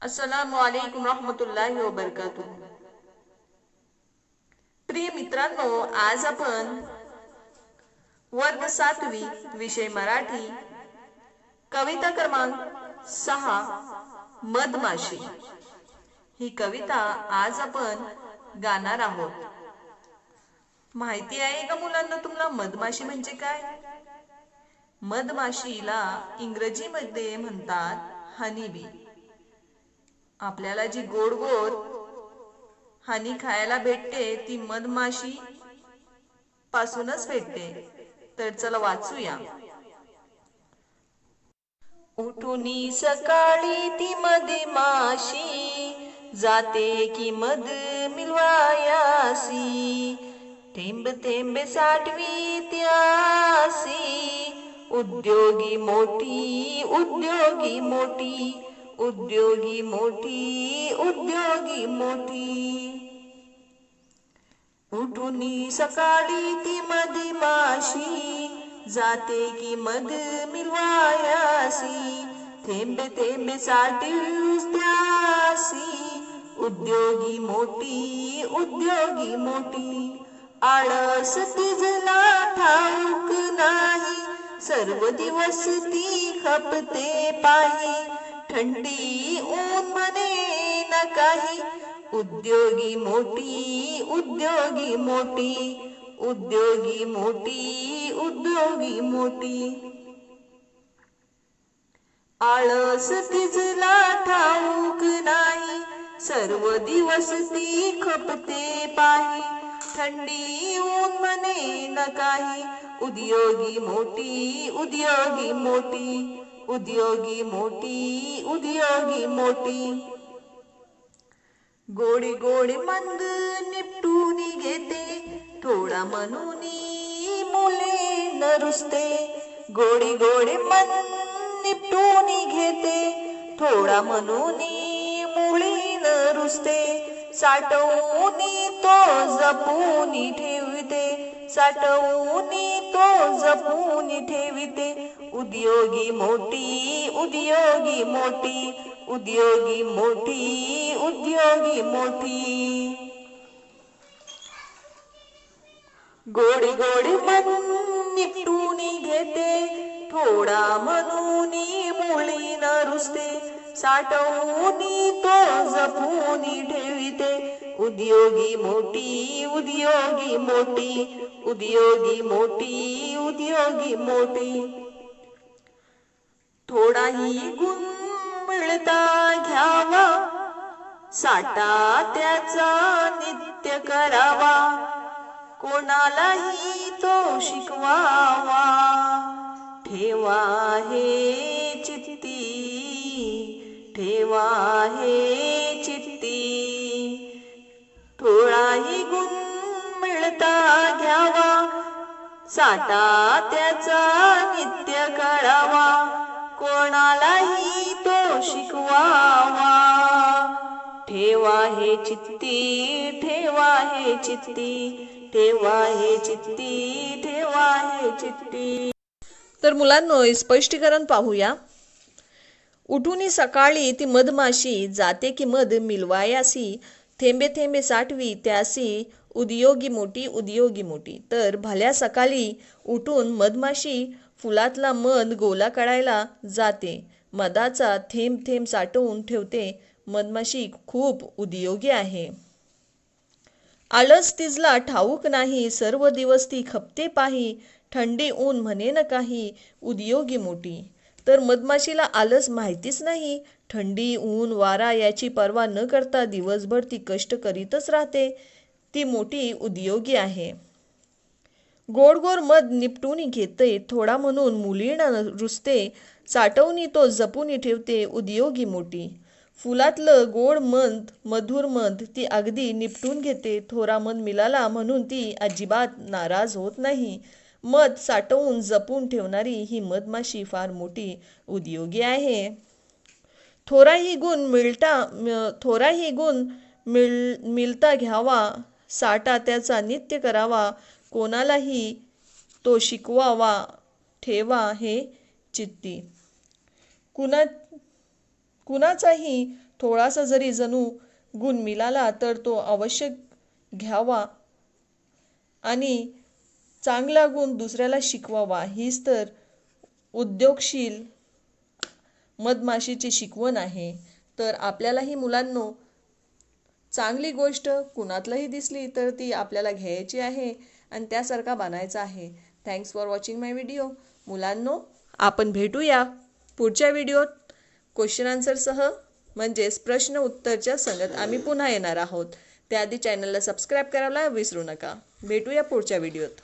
अस्सलामु अलैकुम रहमतुल्लाहि व बरकातुह। प्रिय मित्रांनो, आज आपण वर्ग 7वी विषय मराठी कविता क्रमांक 6 मधमाशी ही कविता आज आपण गाणार आहोत। माहिती आहे का मुलांना तुम्हाला मधमाशी म्हणजे काय? मधमाशीला इंग्रजीमध्ये म्हणतात हनीबी। आपल्याला जी गोड गोड हनी खायला भेटते ती मधमाशी पासूनच भेटते। तर चला वाचूया। उठुनी सकाळी ती मधमाशी जाते की मध मिळवायासी, थेंब थेंब साठवी त्यासी, उद्योगी मोठी उद्योगी मोठी उद्योगी मोठी उद्योगी मोठी। उठुनी सकाळी ती मधमाशी जाते की मध मिळवायासी, थेंब थेंब साठवी त्यासी, उद्योगी मोठी उद्योगी मोठी। आळस तिजला ठाऊक नाही, सर्व दिवस ती खपते पायी, थंडी ऊन म्हणे न काही, उद्योगी मोठी उद्योगी मोठी उद्योगी मोठी उद्योगी मोठी। आळस तिजला ठाऊक नाही, सर्व दिवस ती खपते पायी, थंडी ऊन म्हणे न काही, उद्योगी मोठी उद्योगी मोठी उद्योगी मोठी उद्योगी मोठी। गोडी गोडी मंद निपटून घेते, थोडा म्हणूनी मुले न रुसते, गोडी गोडी मन निपटून घेते, थोडा म्हणूनी मुली न रुसते, साठवून तो जपून ठेविते, साठवून तो जपून ठेविते, उद्योगी मोठी उद्योगी मोठी उद्योगी मोठी उद्योगी मोठी। गोडी गोडी मन निपटून घेते, थोडा म्हणून मुली न रुसते, साठवून तो जपून ठेविते, उद्योगी मोठी उद्योगी मोठी उद्योगी मोठी उद्योगी मोठी। थोडाही गुण मिळता घ्यावा, साठा त्याचा नित्य करावा, कोणालाही तो शिकवावा, ठेवा हे चित्ती ठेवा हे चित्ती। थोडाही गुण मिळता घ्यावा, साठा त्याचा नित्य करावा, कोणालाही तो शिकवावा, ठेवा हे चित्ती ठेवा हे चित्ती ठेवा हे चित्ती ठेवा हे चित्ती। तर मुलांनो, स्पष्टीकरण पाहूया। उठुनी सकाळी ती मधमाशी जाते की मध मिळवायासी, थेंबे थेंबे साठवी त्यासी, उद्योगी मोठी उद्योगी मोठी। तर भल्या सकाळी उठून मधमाशी फुलातला मध गोळा करायला जाते, मधाचा थेंब थेंब साठवून ठेवते, मधमाशी खूप उद्योगी आहे। आळस तिजला ठाऊक नाही, सर्व दिवस ती खपते पाही, थंडी ऊन म्हणे न काही, उद्योगी मोठी। तर मधमाशीला आळस माहितीच नाही, थंडी ऊन वारा याची पर्वा न करता दिवसभर ती कष्ट करीतच राहते, ती मोठी उद्योगी आहे। गोड गोड मध निपटून घेते, थोडा म्हणून मुलींना रुसते, साठवून तो जपून ठेवते, उद्योगी मोठी। फुलातलं गोड मध मधुर मध ती अगदी निपटून घेते, थोडा मध मिळाला म्हणून ती अजिबात नाराज होत नाही, मध साठवून जपून ठेवणारी ही मधमाशी फार मोठी उद्योगी आहे। थोराही गुण मिळता घ्यावा, साठा त्याचा नित्य करावा, कोणालाही तो शिकवावा, ठेवा हे चित्ती। कुणाचाही थोडासा जरी जणू गुण मिळाला तर तो अवश्य घ्यावा आणि चांगला गुण दुसऱ्याला शिकवावा. हीच तर उद्योगशील मधमाशीची शिकवण आहे. तर आपल्यालाही मुलांनो, चांगली गोष्ट कुणातलंही दिसली तर ती आपल्याला घ्यायची आहे आणि त्यासारखा बनायचा आहे. Thanks for watching my video. मुलांनो, आपण भेटूया पुढच्या व्हिडिओत क्वेश्चन आन्सरसह, म्हणजेच प्रश्न उत्तरच्या संगत आम्ही पुन्हा येणार आहोत. त्याआधी चॅनलला सबस्क्राईब करायला विसरू नका. भेटूया पुढच्या व्हिडिओत.